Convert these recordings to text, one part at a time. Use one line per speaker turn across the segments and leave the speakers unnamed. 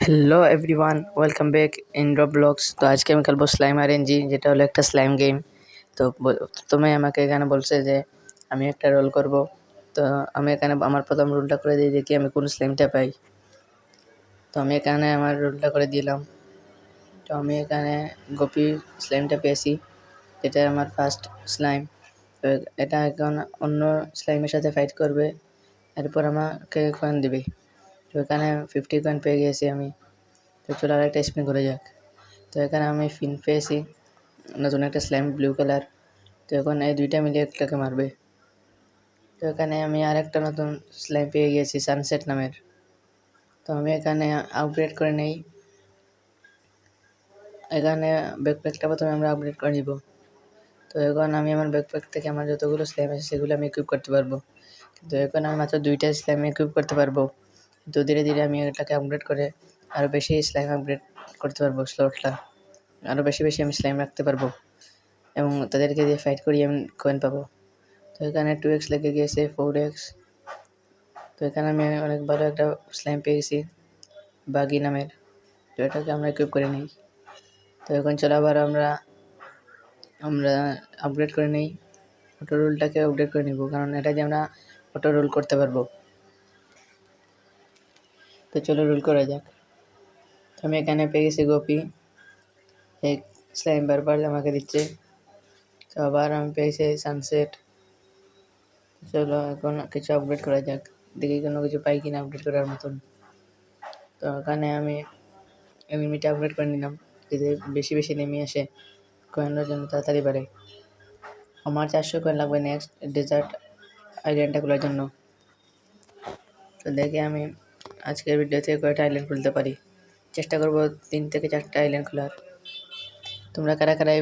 Hello everyone, welcome back in Roblox. তো আজকে আমি খেলবো স্লাইম আরএনজি, যেটা হলো একটা স্লাইম গেম। তো প্রথমে আমাকে এখানে বলছে যে আমি একটা রোল করব। তো আমি এখানে আমার প্রথম রোলটা করে দিয়ে দেখি আমি কোন স্লাইমটা পাই। তো আমি এখানে আমার রোলটা করে দিলাম। তো আমি এখানে গোপি স্লাইমটা পেয়েছি, যেটা আমার ফার্স্ট স্লাইম। তো এটা এখন অন্য স্লাইমের সাথে ফাইট করবে, এরপর আমাকে কয়েন দিবে। তো এখানে 50 কয়েন পেয়ে গিয়েছি আমি। তো চলো আর একটা স্পিন করে যাক। তো এখানে আমি ফিন পেয়েছি, নতুন একটা স্লাইম ব্লু কালার। তো এখন এই দুইটা মিলিয়ে একটাকে মারবে। তো এখানে আমি আর একটা নতুন স্লাইম পেয়ে গিয়েছি সানসেট নামের। তো আমি এখানে আপগ্রেড করে নেই। এখানে ব্যাকপ্যাকটা প্রথমে আমরা আপগ্রেড করে নিব। তো এখন আমি আমার ব্যাকপ্যাক থেকে আমার যতগুলো স্লাইম আছে সেগুলো আমি ইকুইপ করতে পারবো। কিন্তু এখন আমি মাত্র দুইটা স্লাইম ইকুইপ করতে পারবো। তো ধীরে ধীরে আমি এটাকে আপগ্রেড করে আরও বেশি স্লাইম আপগ্রেড করতে পারবো। স্লটটা আরও বেশি বেশি আমি স্লাইম রাখতে পারবো এবং তাদেরকে দিয়ে ফাইট করিয়ে আমি কয়েন পাবো। তো এখানে 2x লেগে গিয়েছে 4x। তো এখানে আমি অনেক ভালো একটা স্লাইম পেয়ে গেছি বাগি নামের। তো এটাকে আমরা ইকুইপ করে নিই। তো এখন চলো আবার আমরা আপগ্রেড করে নিই। অটো রোলটাকে আপগ্রেড করে নিব, কারণ এটা দিয়ে আমরা অটো রোল করতে পারবো। তো চলো রোল করা যাক। তো আমি এখানে পেয়ে গেছি গোপি, এক স্লাইম বারবার আমাকে দিচ্ছে। তো আবার আমি পেয়েছি সানসেট। চলো এখন কিছু আপগ্রেড করা যাক, দেখি কোনো কিছু পাই কিনা আপগ্রেড করার মতন। তো এখানে আমি এনিমিটা আপগ্রেড করে নিলাম, যাতে বেশি বেশি নেমে আসে, কয়েনের জন্য তাড়াতাড়ি বাড়ে। আমার 400 কয়েন লাগবে নেক্সট ডেজার্ট আইল্যান্ডটা খোলার জন্য। তো দেখি আমি আজকের ভিডিওতে কয়টা আইল্যান্ড খুলতে পারি। চেষ্টা করব 3 থেকে 4টা আইল্যান্ড খোলার। তোমরা কারা কারা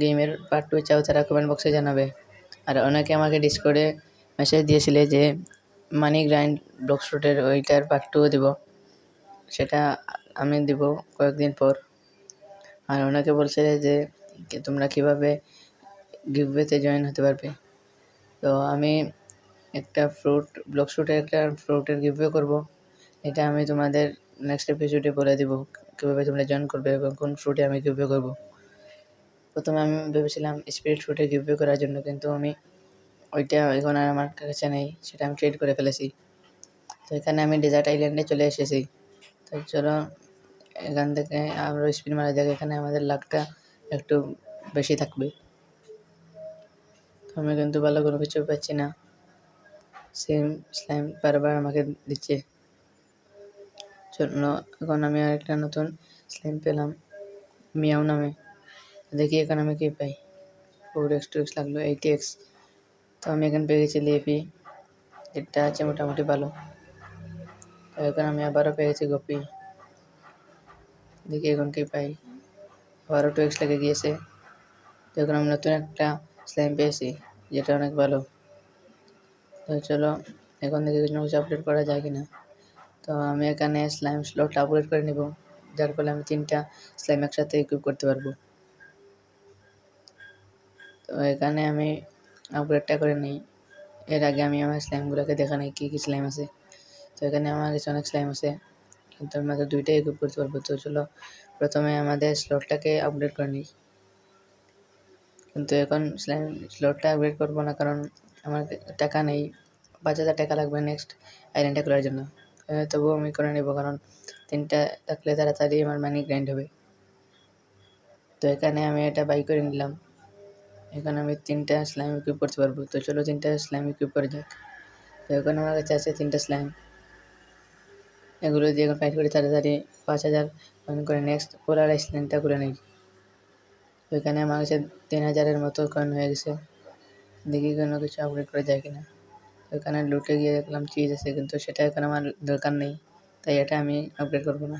গেমের পার্ট 2 চাও তারা কমেন্ট বক্সে জানাবে। আর অনেকে আমাকে ডিসকর্ডে মেসেজ দিয়েছিলে যে মানি গ্রাইন্ড ব্লক শুটের ওইটার পার্ট 2 দিব, সেটা আমি দিব কয়েকদিন পর। আর অনেকে বলছে যে তোমরা কীভাবে গিভওয়েতে জয়েন হতে পারবে। তো আমি একটা ব্লক শুটের একটা ফ্রুটের গিভওয়ে করব। এটা আমি তোমাদের নেক্সট এপিসোডে বলে দিব কীভাবে তোমরা জয়েন করবে এবং কোন ফ্রুটে আমি গিভওয়ে করব। প্রথমে আমি ভেবেছিলাম স্পিরিট ফ্রুটে গিভওয়ে করার জন্য, কিন্তু আমি ওইটা এখন আর আমার কাছে নেই, সেটা আমি ট্রেড করে ফেলেছি। তো এখানে আমি ডেজার্ট আইল্যান্ডে চলে এসেছি। তো চলো এখান থেকে আমরা স্পিন মারা যাক, এখানে আমাদের লাকটা একটু বেশি থাকবে। তো আমি কিন্তু ভালো কোনো কিছু পাচ্ছি না, সেম স্লাইম বারবার আমাকে দিচ্ছে। চলো এখন আমি আরেকটা নতুন স্লাইম পেলাম মিয়াও নামে। দেখি এখানে আমি কি পাই। 4x 2x লাগলো 80x। তো আমি এখানে পেয়ে গেছি লেফি, যেটা আছে মোটামুটি ভালো। তো এখন আমি আবারও পেয়ে গেছি গোপি, দেখি এখন কি পাই। আবারও 2x লেগে গিয়েছে। তো এখন আমি নতুন একটা স্লাইম পেয়েছি, যেটা অনেক ভালো। তো চলো এখন দেখি কোনো কিছু আপডেট করা যায় কিনা। তো আমি এখানে স্লাইম স্লট আপগ্রেড করে নিব, যার ফলে আমি 3টা স্লাইম একসাথে ইকুইপ করতে পারবো। তো এখানে আমি আপগ্রেডটা করে নিই। এর আগে আমি আমার স্লাইমগুলোকে দেখা নেই কী কী স্লাইম আছে। তো এখানে আমার কাছে অনেক স্লাইম আছে, কিন্তু আমি মাত্র 2টাই ইকুইপ করতে পারবো। তো চলো প্রথমে আমাদের স্লটটাকে আপগ্রেড করে নিই। কিন্তু এখন স্লটটা আপগ্রেড করবো না, কারণ আমার টাকা নেই। 5000 টাকা লাগবে নেক্সট আইল্যান্ডটা খোলার জন্য। তবুও আমি করে নেব, কারণ 3টা থাকলে তাড়াতাড়ি আমার মানি গ্রাইন্ড হবে। তো এখানে আমি এটা বাই করে নিলাম। এখানে আমি 3টা স্লাইম ইকুইপ করতে পারবো। তো চলো 3টা স্লাইম ইকুইপ করে যাক। তো এখন আমার কাছে আছে 3টা স্লাইম, এগুলো দিয়ে এখন ফাইট করে তাড়াতাড়ি 5000 কয়েন করে নেক্সট পোলার আইল্যান্ডটা করে নিই। তো এখানে আমার কাছে 3000-এর মতো কয়েন হয়ে গেছে, দেখি কোনো কিছু আপগ্রেড করা যায় কিনা। তো এখানে লুটে গিয়ে দেখলাম চিজ আছে, কিন্তু সেটা এখন আমার দরকার নেই, তাই এটা আমি আপগ্রেড করবো না।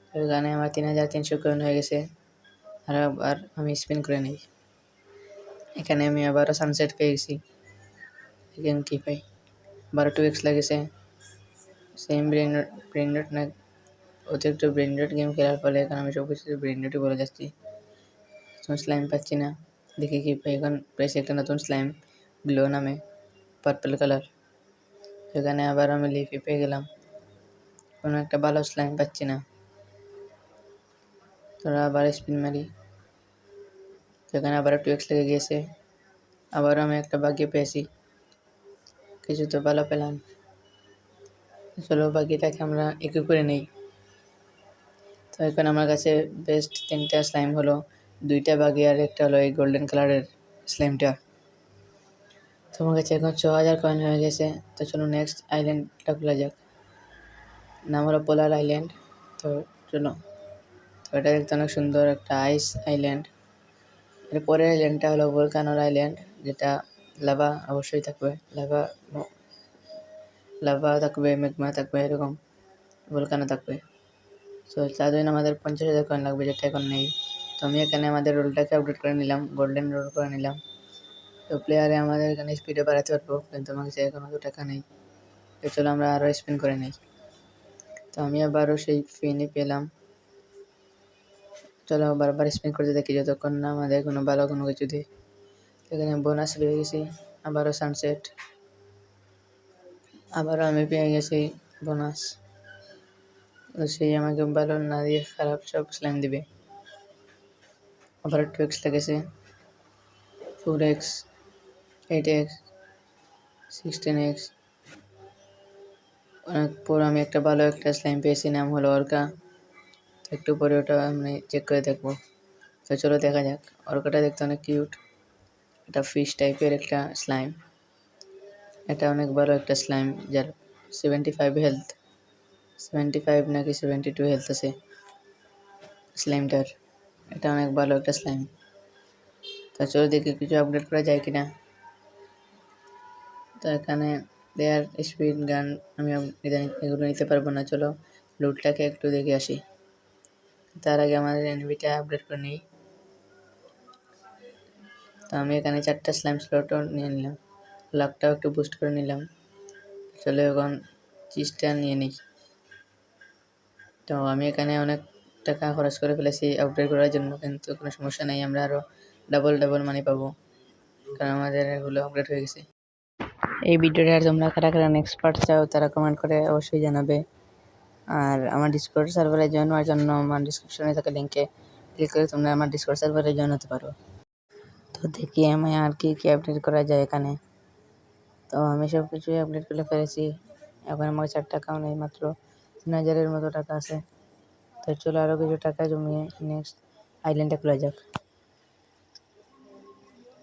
তো এখানে আমার 3300 কয়েন হয়ে গেছে। আর আবার আমি স্পিন করে নিই। এখানে আমি আবারও সানসেট পেয়ে গেছি, এখানে কী পাই। আবারও 2x লাগেছে। সেম ব্রেনডট না, অতিরিক্ত ব্রেনডট গেম খেলার ফলে এখন আমি সব কিছু ব্রেনডটই বলে যাচ্ছি। স্লাইম পাচ্ছি না, দেখি কী পাই। এখন পেয়েছি একটা নতুন স্লাইম গ্লো নামে, পার্পল কালার। সেখানে আবার আমি লিফি পেয়ে গেলাম, কোনো একটা ভালো স্লাইম পাচ্ছি না। তোরা আবার স্পিন মারি, সেখানে আবার 2x লেগে গিয়েছে। আবারও আমি একটা বাগিয়ে পেয়েছি, কিছু তো ভালো পেলাম। চলো বাকিটাকে আমরা ইকুইপ করে নেই। তো এখন আমার কাছে বেস্ট 3টা স্লাইম হলো, 2টা বাগি আর একটা হলো এই গোল্ডেন কালারের স্লাইমটা। তোমার কাছে এখন 6000 কয়েন হয়ে গেছে। তো চলো নেক্সট আইল্যান্ডটা খোলা যাক, নাম হলো পোলার আইল্যান্ড। তো চলো, তো এটা দেখতে অনেক সুন্দর একটা আইস আইল্যান্ড। এর পরের আইল্যান্ডটা হলো ভলকানোর আইল্যান্ড, যেটা লাভা অবশ্যই থাকবে, লাভা থাকবে, ম্যাগমা থাকবে, এরকম ভলকানো থাকবে। সো তার জন্য আমাদের 50,000 কয়েন লাগবে, যেটা এখন নেই। তো আমি এখানে আমাদের রোলটাকে আপডেট করে নিলাম, গোল্ডেন রোল করে নিলাম। তো প্লেয়ারে আমাদের এখানে স্পিডে বাড়াতে পারবো, কিন্তু আমার কাছে এখন অত টাকা নেই। তো চলো আমরা আরও স্পিন করে নিই। তো আমি আবারও সেই ফিনই পেলাম। চলো বারবার স্পিন করতে দেখি যতক্ষণ না আমাদের কোনো ভালো কোনো কিছু দিই। এখানে বোনাস পেয়ে গেছি, আবারও সানসেট, আবারও আমি পেয়ে গেছি বোনাস। তো সেই আমাকে ভালো না দিয়ে খারাপ সব স্লাইম দিবে। আবার 2x লেগেছে, 4x, 8x, 16x। অনেক পর আমি একটা ভালো একটা স্লাইম পেয়েছি, নাম হলো অর্কা। তো একটু পরে ওটা আমি চেক করে দেখবো। তো চলো দেখা যাক। অর্কাটা দেখতে অনেক কিউট, এটা ফিশ টাইপের একটা স্লাইম। এটা অনেক ভালো একটা স্লাইম, যার 75 হেলথ, 75 নাকি 72 হেলথ আছে স্লাইমটার। এটা অনেক ভালো একটা স্লাইম। তো চলো দেখি কিছু আপডেট করা যায় কিনা। তো এখানে দেয়ার স্পিড গান আমি এগুলো নিতে পারবো না। চলো লুটটাকে একটু দেখে আসি, তার আগে আমাদের এনভিটা আপডেট করে নিই। তো আমি এখানে 4টা স্লাইম স্লটও নিয়ে নিলাম, লাকটাও একটু বুস্ট করে নিলাম। চলো এখন চিজটা নিয়ে নিই। তো আমি এখানে অনেক টাকা খরচ করে ফেলেছি আপডেট করার জন্য, কিন্তু কোনো সমস্যা নেই, আমরা আরও ডাবল মানি পাবো, কারণ আমাদের এগুলো আপডেট হয়ে গেছে। এই ভিডিওটা আর তোমরা কারা কারা নেক্সট পার্ট চাও তারা কমেন্ট করে অবশ্যই জানাবে। আর আমার ডিসকর্ড সার্ভারে জয়েন হওয়ার জন্য আমার ডিসক্রিপশনে থাকা লিঙ্কে ক্লিক করে তোমরা আমার ডিসকর্ড সার্ভারে জয়েন হতে পারো। তো দেখি আমি আর কি কি আপডেট করা যায় এখানে। তো আমি সব কিছুই আপডেট করে ফেলেছি, এখন আমার 4 টাকাও নেই, মাত্র 3000-এর মতো টাকা আছে। তো চলো আরও কিছু টাকা জমিয়ে নেক্সট আইল্যান্ডে খোলা যাক।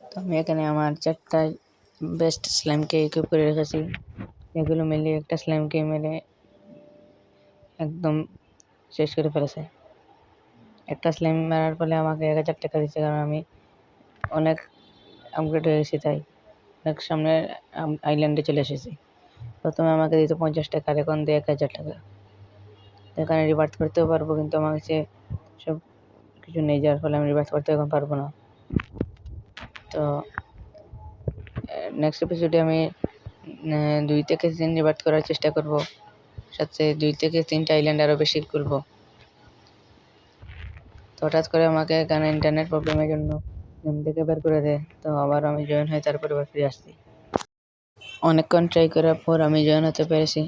তো আমি এখানে আমার 4টা বেস্ট স্লাইমকে ইকুইপ করে রেখেছি, এগুলো মিলিয়ে একটা স্লাইমকে মেরে একদম শেষ করে ফেলেছে। একটা স্লাইম মারার ফলে আমাকে 1000 টাকা দিচ্ছে, কারণ আমি অনেক আপগ্রেড হয়ে গেছি, তাই অনেক সামনের আইল্যান্ডে চলে এসেছি। প্রথমে আমাকে দিত 50 টাকা, আর এখন দেয় 1000 টাকা। এখানে রিভার্স করতেও পারবো, কিন্তু আমার কাছে সব কিছু নেই, যার ফলে আমি রিভার্স করতে এখন পারবো না। তো নেক্সট এপিসোডে আমি 2 থেকে 3 রিভার্স করার চেষ্টা করব, সাথে 2 থেকে 3টা আইল্যান্ড আরও বেশি খুলবো। তো হঠাৎ করে আমাকে এখানে ইন্টারনেট প্রবলেমের জন্য গেম থেকে বের করে দেয়। তো আবার আমি জয়েন হয়ে তারপরে আবার ফিরে আসছি। অনেকক্ষণ ট্রাই করার পর আমি জয়েন হতে পেরেছি।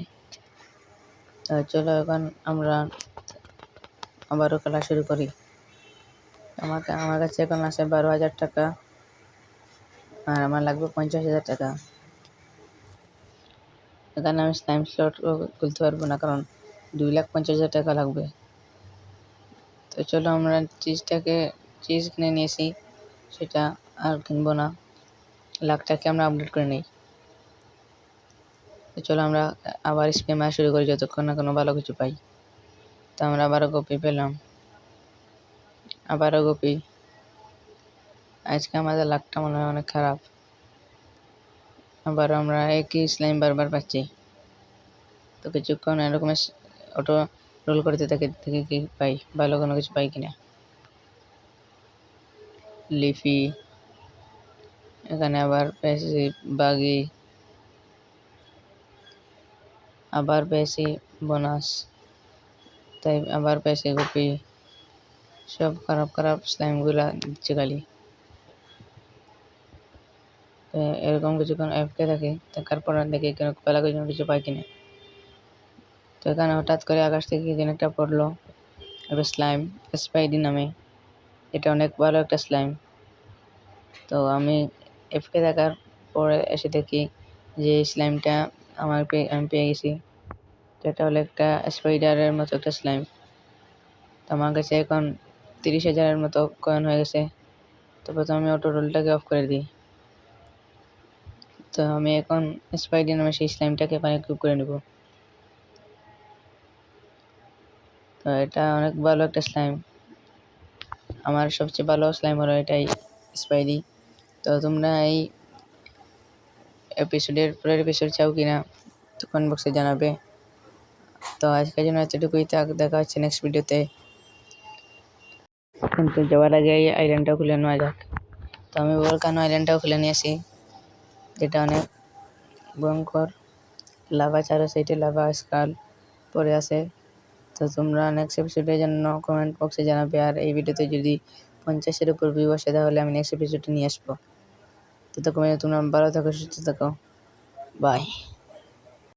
তো চলো এখন আমরা আবারও খেলা শুরু করি। আমার কাছে এখন আছে 12,000 টাকা, আর আমার লাগবে 50,000 টাকা। এখানে আমি স্লাইম স্লট খুলতে পারবো না, কারণ 2,50,000 টাকা লাগবে। তো চলো আমরা চিজ কিনে নিয়েছি, সেটা আর কিনবো না, লাখটাকে আমরা আপডেট করে নিই। তো চলো আমরা আবার স্প্রে মারা শুরু করি যতক্ষণ না কোনো ভালো কিছু পাই। তো আমরা আবারও কপি পেলাম, আবারও কপি। আজকে আমাদের লাকটা মনে হয় অনেক খারাপ, আবার আমরা একই স্লাইম বারবার পাচ্ছি। তো কিছুক্ষণ এরকম অটো রোল করতে থাকি, দেখি কি পাই, ভালো কোনো কিছু পাই কিনা। লিফি, এখানে আবার পেয়েছি বাগি, আবার পেয়েছি বোনাস, তাই আবার পেয়েছি কপি। সব খারাপ স্লাইমগুলা দিচ্ছে খালি। এরকম কিছুক্ষণ অ্যাপকে থাকি, থাকার পর দেখি ভালো কিছু পাই কিনা। তো এখানে হঠাৎ করে আকাশ থেকে কি যেন একটা পড়লো, একটা স্লাইম স্পাইডি নামে। এটা অনেক ভালো একটা স্লাইম। তো আমি এফকে থাকার পরে এসে দেখি যে স্লাইমটা আমি পেয়ে গেছি। তো এটা হলো একটা স্পাইডারের মতো একটা স্লাইম। তো আমার কাছে এখন 30,000-এর মতো কয়েন হয়ে গেছে। তো প্রথমে আমি অটো রোলটাকে অফ করে দিই। তো আমি এখন স্পাইডি নামে সেই স্লাইমটাকে এখানে কিউব করে নেব। তো এটা অনেক ভালো একটা স্লাইম। আমার সবচেয়ে ভালো স্লাইম হলো এটাই, স্পাইডি। তো তোমরা এই পরের এপিসোড চাও কিনা তো কমেন্ট বক্সে জানাবে। তো আজকের জন্য এতটুকুই থাক, দেখা হচ্ছে নেক্সট ভিডিওতে। কিন্তু যাওয়ার আগে এই আইল্যান্ডটা খুলে নেওয়া যাক। তো আমি ভলকানো আইল্যান্ডটাও খুলে নিয়েছি, যেটা অনেক ভয়ঙ্কর। লাভা চারো সাইডে লাভা স্কাল পড়ে আছে। তো তোমরা নেক্সট এপিসোডের জন্য কমেন্ট বক্সে জানাবে। আর এই ভিডিওতে যদি 50-এর উপর ভিউ আসে তাহলে আমি নেক্সট এপিসোডে নিয়ে আসবো। ততক্ষণে তোমরা ভালো থাকো, সুস্থ থাকো, বাই।